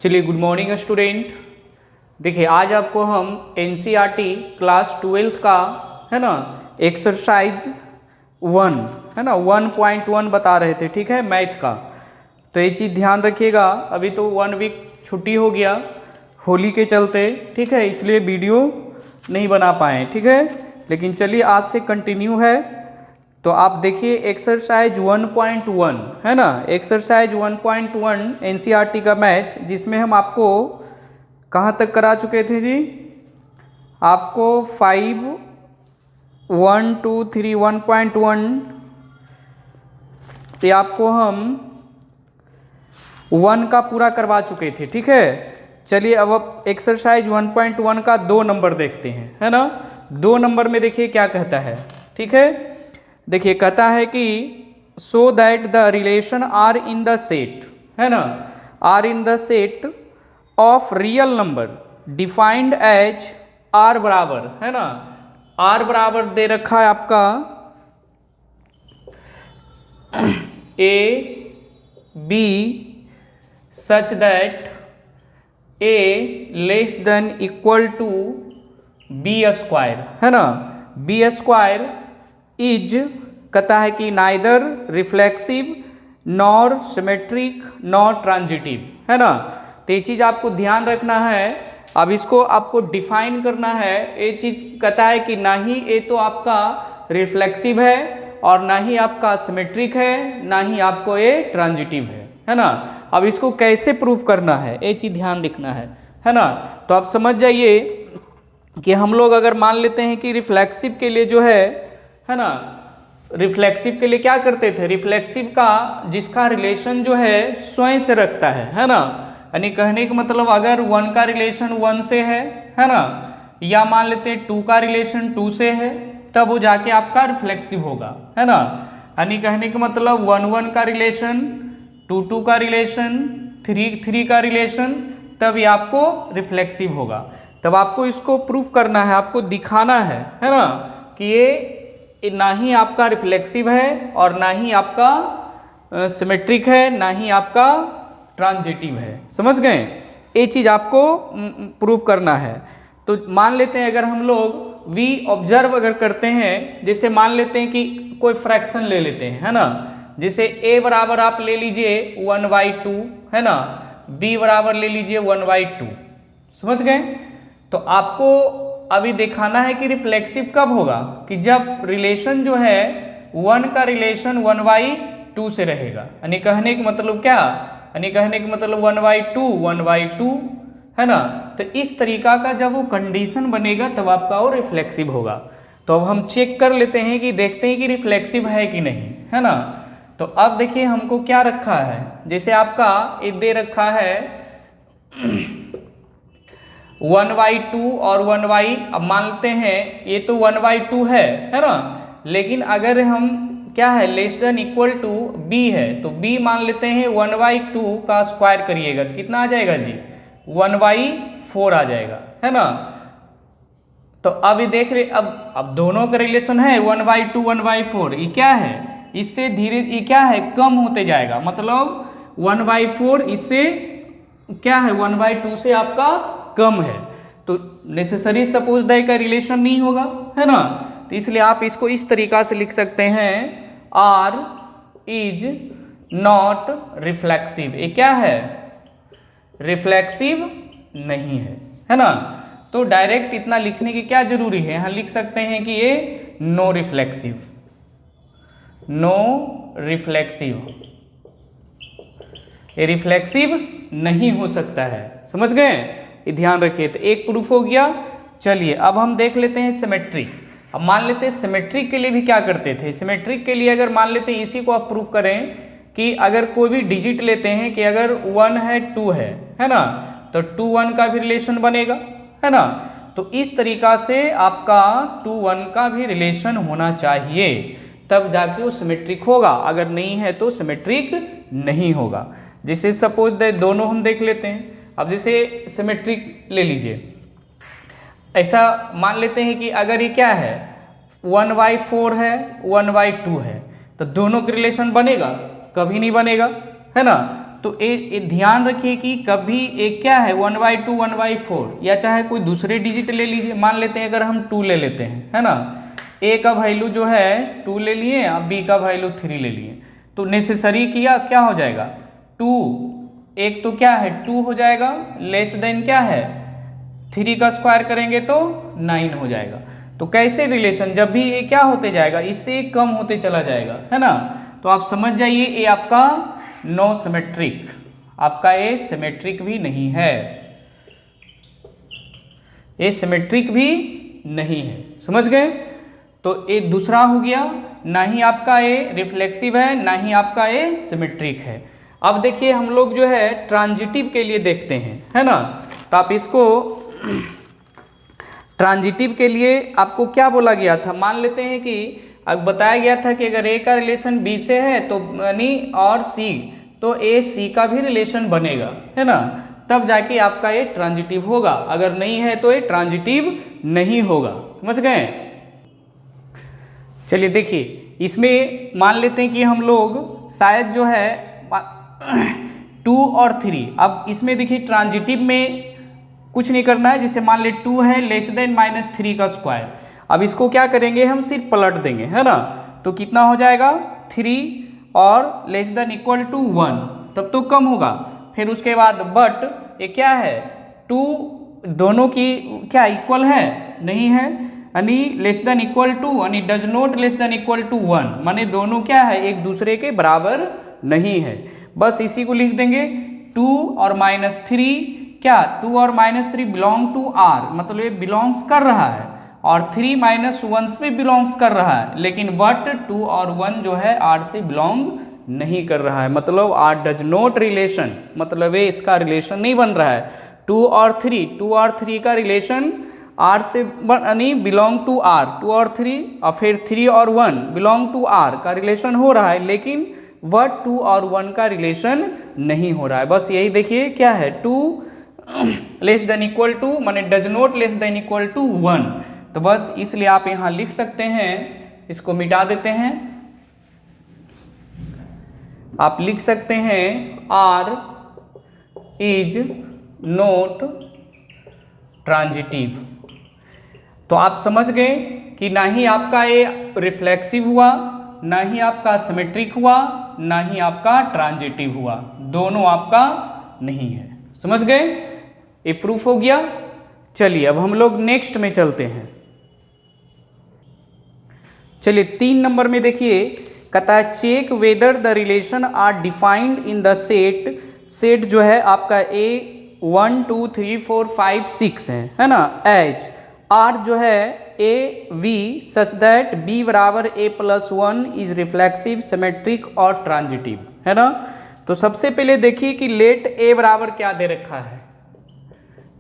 चलिए, good morning student. देखिए, आज आपको हम एनसीईआरटी क्लास 12th का है ना एक्सरसाइज 1 है ना 1.1 बता रहे थे, ठीक है, मैथ का। तो ये चीज़ ध्यान रखिएगा। अभी तो 1 वीक छुट्टी हो गया होली के चलते, ठीक है, इसलिए वीडियो नहीं बना पाए, ठीक है। लेकिन चलिए, आज से कंटिन्यू है। तो आप देखिए एक्सरसाइज 1.1 है ना, एक्सरसाइज 1.1 एनसीईआरटी का मैथ, जिसमें हम आपको कहाँ तक करा चुके थे जी? आपको 5, 1, 2, 3, 1.1 पे आपको हम 1 का पूरा करवा चुके थे, ठीक है। चलिए, अब एक्सरसाइज 1.1 का 2 नंबर देखते हैं, है ना। 2 नंबर में देखिए क्या कहता है, ठीक है। देखिए, कहता है कि so that the relation R in the set, है ना, R in the set of real number defined as R बराबर, है ना, आर बराबर दे रखा है आपका a B such that A less than equal to b square, है ना। बी स्क्वायर इज कहता है कि neither reflexive nor symmetric nor transitive, है ना। तो ये चीज़ आपको ध्यान रखना है। अब इसको आपको डिफाइन करना है। ये चीज़ कहता है कि ना ही ये तो आपका रिफ्लेक्सिव है और ना ही आपका सिमेट्रिक है, ना ही आपको ये ट्रांजिटिव है ना। अब इसको कैसे प्रूफ करना है, ये चीज़ ध्यान रखना है ना। तो आप समझ जाइए कि हम लोग अगर मान लेते हैं कि रिफ्लेक्सिव के लिए जो है ना, रिफ्लेक्सिव के लिए क्या करते थे, रिफ्लेक्सिव का जिसका रिलेशन जो है स्वयं से रखता है ना। यानी कहने का मतलब अगर 1 का रिलेशन 1 से है ना, या मान लेते हैं 2 का रिलेशन 2 से है, तब वो जाके आपका रिफ्लेक्सिव होगा, है ना। यानी कहने का मतलब 1 का रिलेशन, 2 का रिलेशन, 3 का रिलेशन, तब ये आपको रिफ्लेक्सिव होगा। तब आपको इसको प्रूफ करना है, आपको दिखाना है ना, कि ये ना ही आपका रिफ्लेक्सिव है और ना ही आपका सिमेट्रिक है, ना ही आपका ट्रांजिटिव है। समझ गए? ये चीज़ आपको प्रूफ करना है। तो मान लेते हैं अगर हम लोग वी ऑब्जर्व अगर करते हैं, जैसे मान लेते हैं कि कोई फ्रैक्शन ले लेते हैं, है ना। जैसे a बराबर आप ले लीजिए 1/2, है ना, b बराबर ले लीजिए 1/2। समझ गए? तो आपको अभी दिखाना है कि रिफ्लेक्सिव कब होगा, कि जब रिलेशन जो है 1 का रिलेशन 1/2 से रहेगा। यानी कहने का मतलब क्या, यानी कहने का मतलब 1/2 है ना। तो इस तरीका का जब वो कंडीशन बनेगा तब आपका वो रिफ्लेक्सिव होगा। तो अब हम चेक कर लेते हैं कि देखते हैं कि रिफ्लेक्सिव है कि नहीं, है ना। तो अब देखिए हमको क्या रखा है, जैसे आपका एक दे रखा है 1/2 और 1 अब मानते हैं ये तो 1/2 है ना। लेकिन अगर हम क्या है less than equal to b है, तो b मान लेते हैं 1/2 का स्क्वायर करिएगा तो कितना आ जाएगा जी? 1/4 आ जाएगा, है ना। तो अब ये देख रहे, अब दोनों का रिलेशन है 1/2 1/4, ये क्या है, इससे धीरे ये क्या है कम होते जाएगा। मतलब 1/4 इससे क्या है 1/2 से आपका कम है, तो नेसेसरी सपोज दैट का रिलेशन नहीं होगा, है ना। तो इसलिए आप इसको इस तरीका से लिख सकते हैं, R इज नॉट रिफ्लेक्सिव। ये क्या है, रिफ्लेक्सिव नहीं है ना। तो डायरेक्ट इतना लिखने की क्या जरूरी है, यहां लिख सकते हैं कि ये नो रिफ्लेक्सिव, नो रिफ्लेक्सिव, ये रिफ्लेक्सिव नहीं हो सकता है। समझ गए? ये ध्यान रखिए। तो एक प्रूफ हो गया। चलिए अब हम देख लेते हैं सिमेट्रिक। अब मान लेते हैं सिमेट्रिक के लिए भी क्या करते थे, सिमेट्रिक के लिए अगर मान लेते हैं इसी को आप प्रूफ करें कि अगर कोई भी डिजिट लेते हैं कि अगर 1 है 2 है ना, तो 2 1 का भी रिलेशन बनेगा, है ना। तो इस तरीका से आपका 2 1 का भी रिलेशन होना चाहिए, तब जाके वो सिमेट्रिक होगा। अगर नहीं है तो सिमेट्रिक नहीं होगा। जैसे सपोज दोनों हम देख लेते हैं। अब जैसे सिमेट्रिक ले लीजिए, ऐसा मान लेते हैं कि अगर ये क्या है 1/4 है 1/2 है, तो दोनों का रिलेशन बनेगा? कभी नहीं बनेगा, है ना। तो ए ध्यान रखिए कि कभी एक क्या है 1/2 1/4 या चाहे कोई दूसरे डिजिट ले लीजिए। मान लेते हैं अगर हम 2 ले लेते हैं, है ना, ए का वैल्यू जो है 2 ले लिए, अब बी का वैल्यू 3 ले लिए, तो नेसेसरी किया क्या हो जाएगा 2, एक तो क्या है 2 हो जाएगा, लेस देन क्या है 3 का स्क्वायर करेंगे तो 9 हो जाएगा। तो कैसे रिलेशन, जब भी ये क्या होते जाएगा इससे कम होते चला जाएगा, है ना। तो आप समझ जाइए ये आपका नो सिमेट्रिक, आपका ये सिमेट्रिक भी नहीं है, ये सिमेट्रिक भी नहीं है, समझ गए। तो ये दूसरा हो गया, ना ही आपका ये रिफ्लेक्सिव है ना ही आपका ये सिमेट्रिक है। अब देखिए हम लोग जो है ट्रांजिटिव के लिए देखते हैं, है ना। तो आप इसको ट्रांजिटिव के लिए आपको क्या बोला गया था, मान लेते हैं कि अब बताया गया था कि अगर ए का रिलेशन बी से है तो यानी और सी, तो ए सी का भी रिलेशन बनेगा, है ना, तब जाके आपका ये ट्रांजिटिव होगा, अगर नहीं है तो ये ट्रांजिटिव नहीं होगा, समझ गए। चलिए देखिए इसमें मान लेते हैं कि हम लोग शायद जो है 2 और 3, अब इसमें देखिए ट्रांजिटिव में कुछ नहीं करना है, जैसे मान ले 2 है लेस देन -3 का स्क्वायर, अब इसको क्या करेंगे हम सिर्फ पलट देंगे, है ना, तो कितना हो जाएगा 3 और लेस देन इक्वल टू 1, तब तो कम होगा। फिर उसके बाद बट ये क्या है 2 दोनों की क्या इक्वल है, नहीं है, यानी लेस देन इक्वल टू यानी does not less than equal to 1, माने दोनों क्या है एक दूसरे के बराबर नहीं है, बस इसी को लिख देंगे 2 और -3 क्या 2 और -3 बिलोंग टू आर, मतलब ये बिलोंग्स कर रहा है, और 3 -1 में बिलोंग्स कर रहा है, लेकिन बट 2 और 1 जो है आर से बिलोंग नहीं कर रहा है, मतलब आर डज नॉट रिलेशन, मतलब ये इसका रिलेशन नहीं बन रहा है। 2 और 3 का रिलेशन आर से यानी बिलोंग टू आर, 2 और 3 और फिर 3 और 1 बिलोंग टू आर का रिलेशन हो रहा है, लेकिन वह 2 और 1 का रिलेशन नहीं हो रहा है। बस यही देखिए क्या है 2 लेस देन इक्वल टू माने does not less than equal to 1, तो बस इसलिए आप यहाँ लिख सकते हैं, इसको मिटा देते हैं, आप लिख सकते हैं आर इज नॉट ट्रांजिटिव। तो आप समझ गए कि ना ही आपका ये रिफ्लेक्सिव हुआ, ना ही आपका सिमेट्रिक हुआ, ना ही आपका ट्रांजिटिव हुआ, दोनों आपका नहीं है, समझ गए, ये प्रूफ हो गया। चलिए अब हम लोग नेक्स्ट में चलते हैं। चलिए 3 नंबर में देखिए कहता है check whether the relation R defined in the set जो है आपका ए 1 2 3 4 5 6 है ना, एच आर जो है a b such that b बराबर a plus 1 is reflexive symmetric और ट्रांजिटिव, है ना। तो सबसे पहले देखिए कि लेट ए बराबर क्या दे रखा है,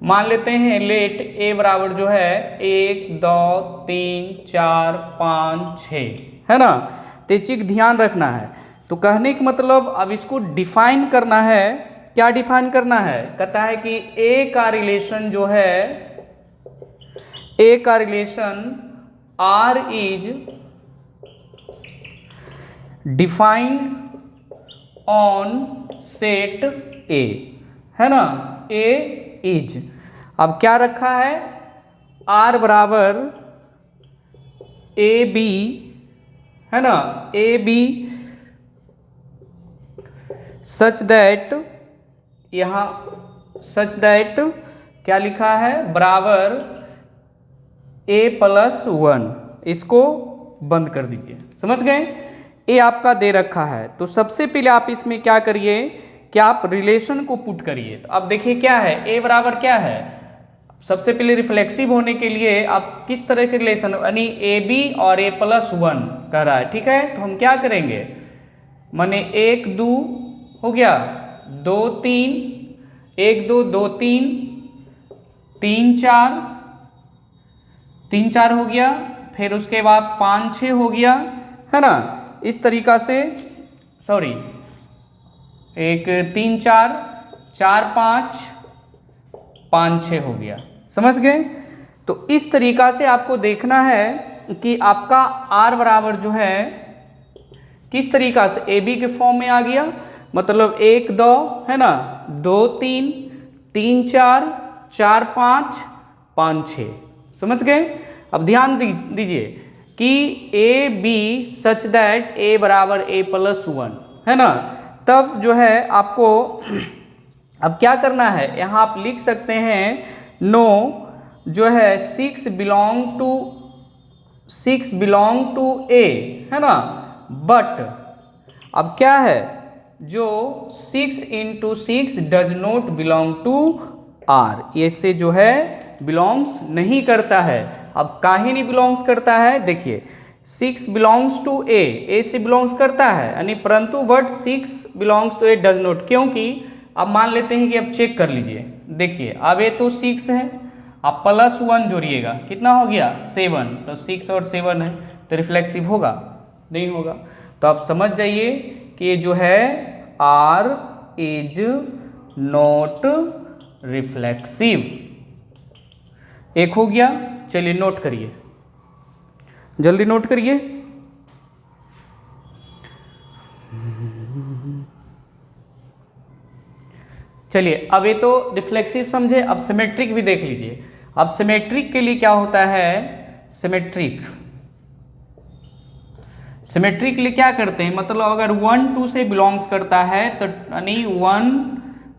मान लेते हैं लेट ए बराबर जो है 1 2 3 4 5 6, है ना, तो चीज ध्यान रखना है। तो कहने का मतलब अब इसको डिफाइन करना है, क्या डिफाइन करना है, कहता है कि ए का रिलेशन जो है ए का relation R is defined on set A, है ना, ए इज, अब क्या रखा है आर बराबर ए बी, है ना, ए बी सच दैट, यहाँ सच दैट क्या लिखा है बराबर ए प्लस 1, इसको बंद कर दीजिए, समझ गए। ए आपका दे रखा है, तो सबसे पहले आप इसमें क्या करिए कि आप रिलेशन को पुट करिए। तो अब देखिए क्या है ए बराबर क्या है, सबसे पहले रिफ्लेक्सिव होने के लिए आप किस तरह के रिलेशन यानी ए बी और ए प्लस 1 कह रहा है, ठीक है। तो हम क्या करेंगे माने 1 2 हो गया, 2 3 1 2 2 3 3 4 3 4 हो गया, फिर उसके बाद 5 6 हो गया, है ना, इस तरीका से, सॉरी 1 3 4 4 5 5 6 हो गया, समझ गए। तो इस तरीका से आपको देखना है कि आपका आर बराबर जो है किस तरीका से ए बी के फॉर्म में आ गया, मतलब 1 2 है ना, 2 3, 3 4, 4 5, 5 6। समझ गए? अब ध्यान दीजिए कि ए बी सच दैट ए बराबर ए प्लस 1 है ना, तब जो है आपको अब क्या करना है, यहाँ आप लिख सकते हैं नो जो है 6 बिलोंग टू ए है ना, बट अब क्या है जो 6 × 6 does not belong to R, इससे जो है बिलोंग्स नहीं करता है। अब काहे नहीं बिलोंग्स करता है, देखिए 6 बिलोंग्स टू ए से बिलोंग्स करता है यानी, परंतु but 6 belongs to A does not, क्योंकि अब मान लेते हैं कि अब चेक कर लीजिए, देखिए अब ये तो 6 है, आप प्लस 1 जोड़िएगा कितना हो गया 7, तो 6 और 7 है तो रिफ्लेक्सिव होगा नहीं होगा। तो आप समझ जाइए कि ये जो है आर इज नॉट रिफ्लेक्सिव। एक हो गया, चलिए नोट करिए, जल्दी नोट करिए। चलिए अब ये तो रिफ्लेक्सिव समझे, अब सिमेट्रिक भी देख लीजिए। अब सिमेट्रिक के लिए क्या होता है, सिमेट्रिक के लिए क्या करते हैं, मतलब अगर 1 2 से बिलोंग्स करता है तो यानी 1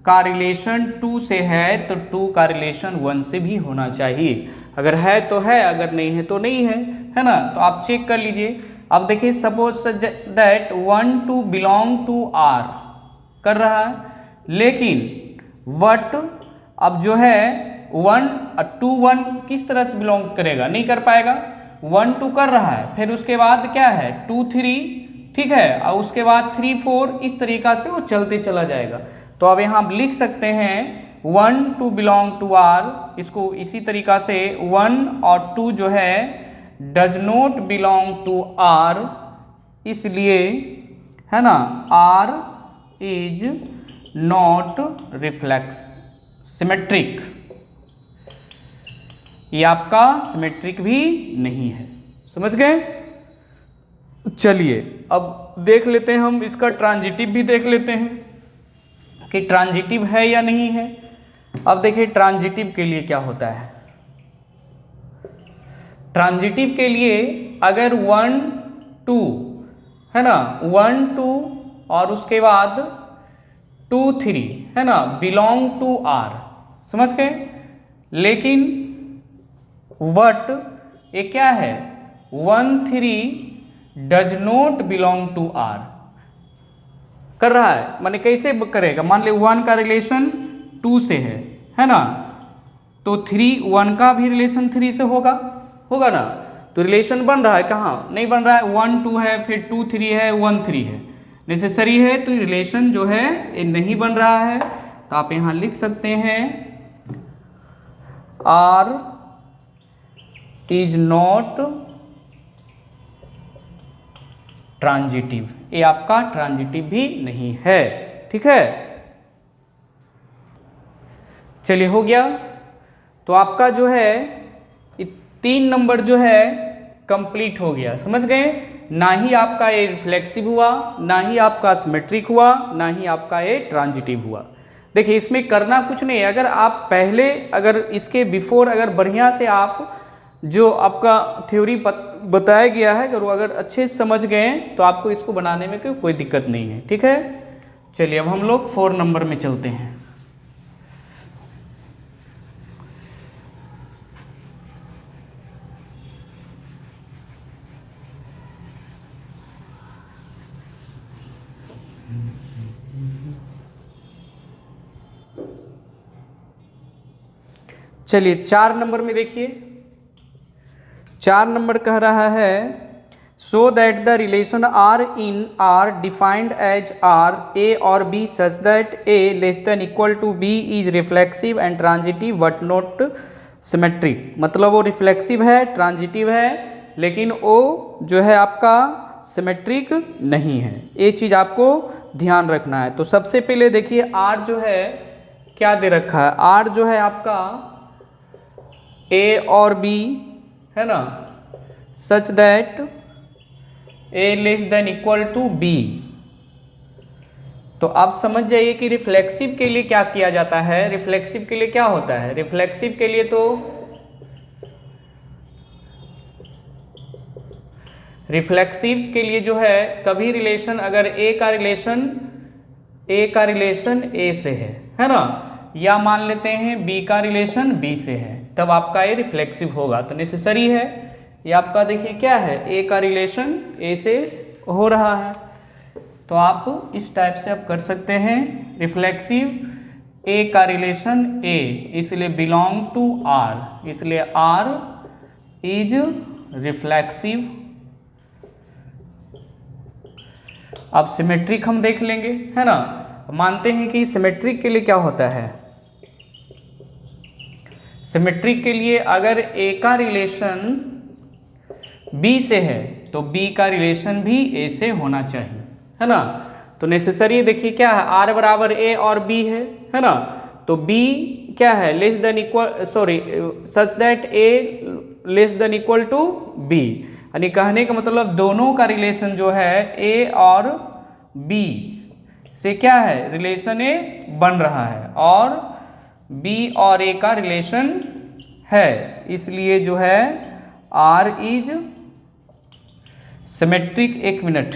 का रिलेशन 2 से है तो 2 का रिलेशन 1 से भी होना चाहिए, अगर है तो है, अगर नहीं है तो नहीं है ना। तो आप चेक कर लीजिए। अब देखिए suppose that 1 2 belong to R कर रहा है, लेकिन वट अब जो है 1 2 1 किस तरह से बिलोंग्स करेगा, नहीं कर पाएगा। 1 2 कर रहा है, फिर उसके बाद क्या है 2 3, ठीक है, और उसके बाद 3 4, इस तरीका से वो चलते चला जाएगा। तो अब यहाँ आप लिख सकते हैं 1 2 बिलोंग टू आर, इसको इसी तरीका से 1 और 2 जो है does not belong to R, इसलिए है ना R is not reflex symmetric, ये आपका सिमेट्रिक भी नहीं है। समझ गए? चलिए अब देख लेते हैं हम इसका ट्रांजिटिव भी देख लेते हैं कि ट्रांजिटिव है या नहीं है। अब देखिए ट्रांजिटिव के लिए क्या होता है। ट्रांजिटिव के लिए अगर 1 2 है ना, 1 2 और उसके बाद 2 3 है ना बिलोंग टू आर, समझ गए, लेकिन वट ये क्या है 1 3 does not belong to R कर रहा है, माने कैसे करेगा, मान ले 1 का रिलेशन 2 से है ना, तो 3 1 का भी रिलेशन 3 से होगा ना, तो रिलेशन बन रहा है, कहाँ नहीं बन रहा है, 1 2 है, फिर 2 3 है, 1 3 है, नेसेसरी है, तो रिलेशन जो है ये नहीं बन रहा है। तो आप यहाँ लिख सकते हैं आर इज नॉट ट्रांजिटिव, ये आपका ट्रांजिटिव भी नहीं है। ठीक है, चलिए हो गया। तो आपका जो है 3 नंबर जो है कंप्लीट हो गया, समझ गए, ना ही आपका ये रिफ्लेक्सिव हुआ, ना ही आपका सिमेट्रिक हुआ, ना ही आपका ये ट्रांजिटिव हुआ। देखिए इसमें करना कुछ नहीं है, अगर आप पहले अगर इसके बिफोर अगर बढ़िया से आप जो आपका थ्योरी बताया गया है अगर अच्छे से समझ गए तो आपको इसको बनाने में कोई दिक्कत नहीं है। ठीक है, चलिए अब हम लोग 4 नंबर में चलते हैं। चलिए 4 नंबर में देखिए, 4 नंबर कह रहा है so that the relation R in R defined as R A और B such that A less than equal to B is reflexive and transitive but not symmetric. मतलब वो रिफ्लेक्सिव है, ट्रांजिटिव है, लेकिन वो जो है आपका सिमेट्रिक नहीं है। ये चीज़ आपको ध्यान रखना है। तो सबसे पहले देखिए आर जो है क्या दे रखा है, आर जो है आपका ए और बी है ना, such that A less than equal to B तो आप समझ जाइए कि रिफ्लेक्सिव के लिए क्या किया जाता है। रिफ्लेक्सिव के लिए क्या होता है, रिफ्लेक्सिव के लिए तो रिफ्लेक्सिव के लिए जो है कभी रिलेशन अगर ए का रिलेशन ए से है ना, या मान लेते हैं बी का रिलेशन बी से है, तब आपका ये रिफ्लेक्सिव होगा। तो नेसेसरी है ये आपका, देखिए क्या है, ए का रिलेशन ए से हो रहा है, तो आप इस टाइप से आप कर सकते हैं। रिफ्लेक्सिव ए का रिलेशन ए, इसलिए बिलोंग टू आर, इसलिए आर इज रिफ्लेक्सिव। अब सिमेट्रिक हम देख लेंगे, है ना। मानते हैं कि सिमेट्रिक के लिए क्या होता है, सिमेट्रिक के लिए अगर ए का रिलेशन बी से है तो बी का रिलेशन भी ए से होना चाहिए, है ना। तो नेसेसरी देखिए क्या है, आर बराबर ए और बी है ना। तो बी क्या है, less than equal, sorry such that A less than equal to B, यानी कहने का मतलब दोनों का रिलेशन जो है ए और बी से क्या है, रिलेशन ए बन रहा है और बी और ए का रिलेशन है, इसलिए जो है आर इज सिमेट्रिक। एक मिनट,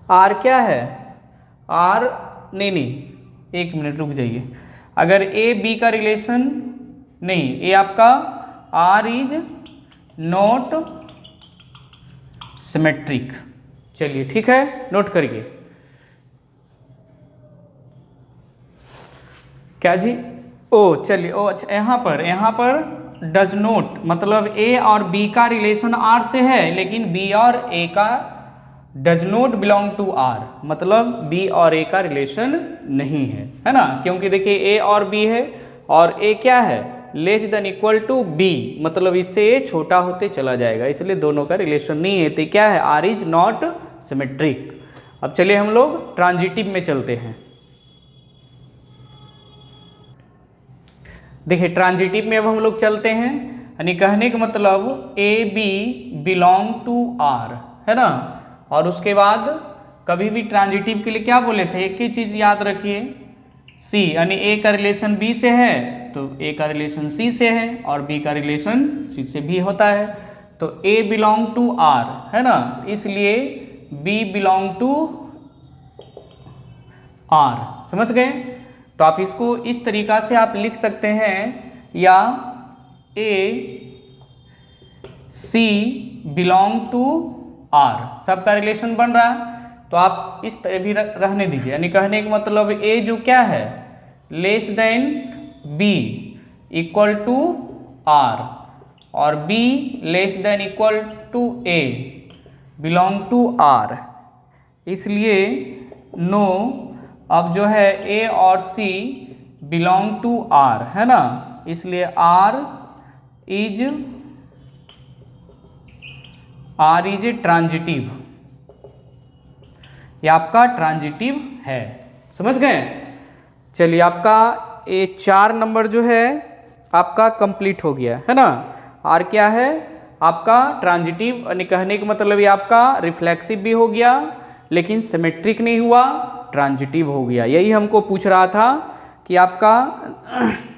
आर क्या है, आर नहीं, एक मिनट रुक जाइए। अगर ए बी का रिलेशन नहीं, ये आपका आर इज नॉट सिमेट्रिक। चलिए ठीक है, नोट करिए। क्या जी, ओ चलिए, ओ अच्छा, यहाँ पर डज नोट मतलब ए और बी का रिलेशन आर से है, लेकिन बी और ए का does not belong to R, मतलब बी और ए का रिलेशन नहीं है ना। क्योंकि देखिए ए और बी है और ए क्या है, less than equal to B, मतलब इससे ए छोटा होते चला जाएगा, इसलिए दोनों का रिलेशन नहीं है। तो क्या है, आर इज नॉट सिमेट्रिक। अब चलिए हम लोग ट्रांजिटिव में चलते हैं। देखिए ट्रांजिटिव में अब हम लोग चलते हैं, यानी कहने का मतलब A B belong to R, है ना। और उसके बाद कभी भी ट्रांजिटिव के लिए क्या बोले थे, एक ही चीज याद रखिए, सी, यानी ए का रिलेशन बी से है तो ए का रिलेशन सी से है और बी का रिलेशन सी से भी होता है। तो ए बिलोंग टू आर, है ना, इसलिए बी बिलोंग टू आर। समझ गए। तो आप इसको इस तरीका से आप लिख सकते हैं, या ए सी बिलोंग टू आर, सबका रिलेशन बन रहा है, तो आप इस तरह भी रहने दीजिए। यानी कहने का मतलब ए जो क्या है, less than B equal to R, और B less than equal to A belong to R, इसलिए नो, अब जो है ए और सी बिलोंग टू आर, है ना, इसलिए आर इज ए ट्रांजिटिव, ये आपका ट्रांजिटिव है। समझ गए। चलिए आपका ये 4 नंबर जो है आपका कंप्लीट हो गया, है ना। और क्या है आपका ट्रांजिटिव, यानी कहने का मतलब ये आपका रिफ्लेक्सिव भी हो गया लेकिन सिमेट्रिक नहीं हुआ, ट्रांजिटिव हो गया। यही हमको पूछ रहा था कि आपका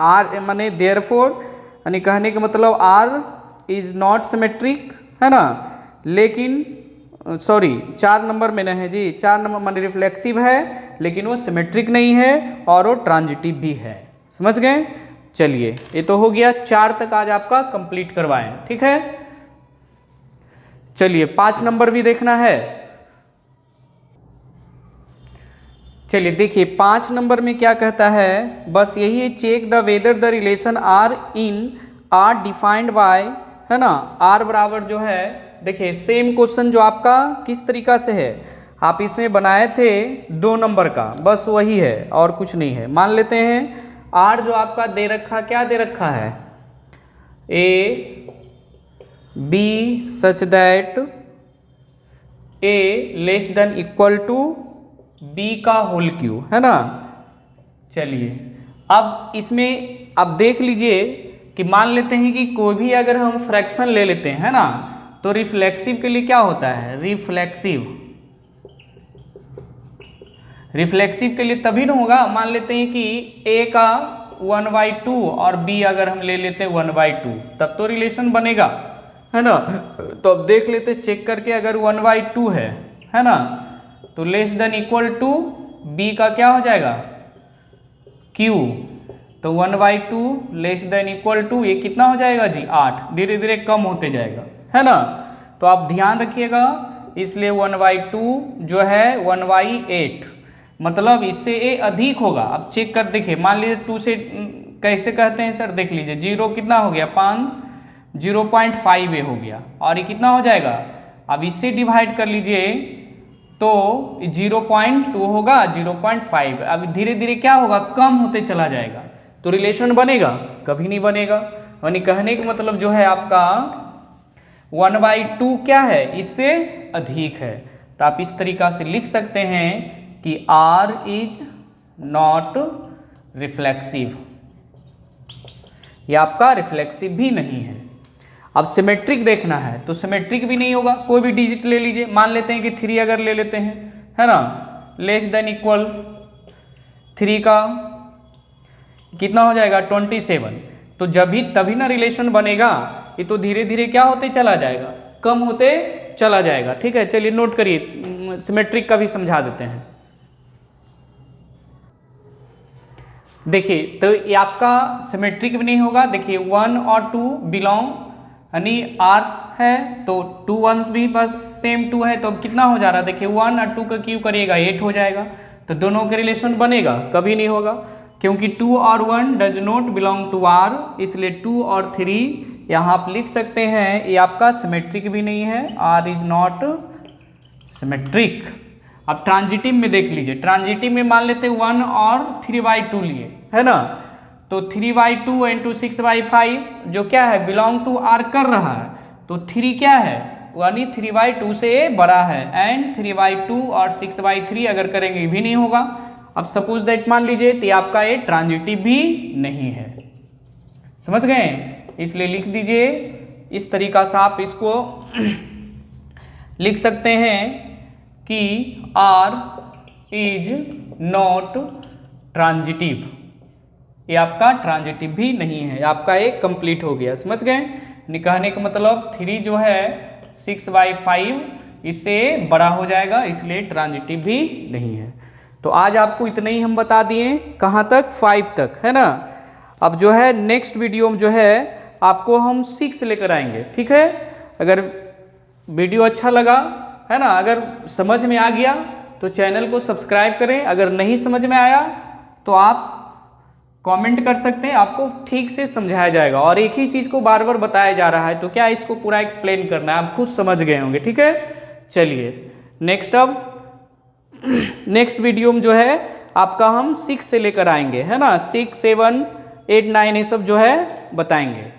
आर माने देयरफॉर, यानी कहने का मतलब आर इज नॉट सिमेट्रिक, है ना, लेकिन सॉरी 4 नंबर में नहीं है जी, 4 नंबर माने रिफ्लेक्सिव है लेकिन वो सिमेट्रिक नहीं है और वो ट्रांजिटिव भी है। समझ गए। चलिए ये तो हो गया, 4 तक आज आपका कंप्लीट करवाएं, ठीक है। चलिए 5 नंबर भी देखना है। चलिए देखिए 5 नंबर में क्या कहता है, बस यही है, check the whether the relation R in R defined by, है ना, आर बराबर जो है, देखिए सेम क्वेश्चन जो आपका किस तरीका से है, आप इसमें बनाए थे 2 नंबर का, बस वही है और कुछ नहीं है। मान लेते हैं आर जो आपका दे रखा, क्या दे रखा है, A B such that A less than equal to B का होल क्यू, है ना। चलिए अब इसमें अब देख लीजिए कि मान लेते हैं कि कोई भी अगर हम फ्रैक्शन ले लेते हैं ना, तो रिफ्लेक्सिव के लिए क्या होता है, रिफ्लेक्सिव रिफ्लेक्सिव के लिए तभी ना होगा, मान लेते हैं कि a का 1/2 और b अगर हम ले लेते हैं 1/2, तब तो रिलेशन बनेगा, है ना। तो अब देख लेते चेक करके, अगर 1/2 है ना, तो less than equal to b का क्या हो जाएगा q, तो 1/2 लेस देन इक्वल टू ये कितना हो जाएगा जी 8, धीरे धीरे कम होते जाएगा, है ना। तो आप ध्यान रखिएगा, इसलिए 1/2 जो है 1/8, मतलब इससे a अधिक होगा। अब चेक कर देखिए, मान लीजिए 2 से कैसे कहते हैं सर, देख लीजिए 0 कितना हो गया 5, 0.5 हो गया, और ये कितना हो जाएगा, अब इससे डिवाइड कर लीजिए तो 0.2 होगा 0.5, अब धीरे धीरे क्या होगा कम होते चला जाएगा, तो रिलेशन बनेगा, कभी नहीं बनेगा। यानी कहने का मतलब जो है आपका 1/2 क्या है, इससे अधिक है। तो आप इस तरीका से लिख सकते हैं कि R इज नॉट रिफ्लेक्सिव, ये आपका रिफ्लेक्सिव भी नहीं है। अब सिमेट्रिक देखना है, तो सिमेट्रिक भी नहीं होगा। कोई भी डिजिट ले लीजिए, मान लेते हैं कि 3 अगर ले लेते हैं, है ना, लेस देन इक्वल 3 का कितना हो जाएगा 27, तो जब भी तभी ना रिलेशन बनेगा, ये तो धीरे धीरे क्या होते चला जाएगा, कम होते चला जाएगा। ठीक है, चलिए नोट करिए, सिमेट्रिक का भी समझा देते हैं। देखिए तो ये आपका सिमेट्रिक भी नहीं होगा। देखिए 1 और 2 बिलोंग, यानी आर्स है तो 2 1s भी बस सेम 2 है, तो अब कितना हो जा रहा है, देखिए 1 और 2 का क्यू करिएगा 8 हो जाएगा, तो दोनों के रिलेशन बनेगा, कभी नहीं होगा, क्योंकि 2 और 1 does not belong to R, इसलिए 2 और 3 यहाँ आप लिख सकते हैं, ये आपका सिमेट्रिक भी नहीं है, आर इज नॉट सिमेट्रिक। अब ट्रांजिटिव में देख लीजिए, ट्रांजिटिव में मान लेते 1 और 3/2 लिए, है ना, तो 3/2 इंटू 6/5 जो क्या है बिलोंग टू आर कर रहा है, तो 3 क्या है यानी 3/2 से बड़ा है, एंड 3/2 और 6/3 अगर करेंगे भी नहीं होगा। अब सपोज दैट मान लीजिए तो आपका ये ट्रांजिटिव भी नहीं है, समझ गए, इसलिए लिख दीजिए इस तरीका से आप इसको लिख सकते हैं कि आर इज नॉट ट्रांजिटिव, ये आपका ट्रांजिटिव भी नहीं है, आपका एक कंप्लीट हो गया, समझ गए। कहने का मतलब 3 जो है 6/5 इससे बड़ा हो जाएगा, इसलिए ट्रांजिटिव भी नहीं है। तो आज आपको इतना ही हम बता दिए, कहाँ तक 5 तक, है ना। अब जो है नेक्स्ट वीडियो में जो है आपको हम 6 लेकर आएंगे, ठीक है। अगर वीडियो अच्छा लगा, है ना, अगर समझ में आ गया तो चैनल को सब्सक्राइब करें, अगर नहीं समझ में आया तो आप कमेंट कर सकते हैं, आपको ठीक से समझाया जाएगा, और एक ही चीज़ को बार बार बताया जा रहा है, तो क्या इसको पूरा एक्सप्लेन करना है, आप खुद समझ गए होंगे, ठीक है। चलिए नेक्स्ट, अब नेक्स्ट वीडियो में जो है आपका हम 6 से लेकर आएंगे, है ना, 6 7 8 9 ये सब जो है बताएंगे।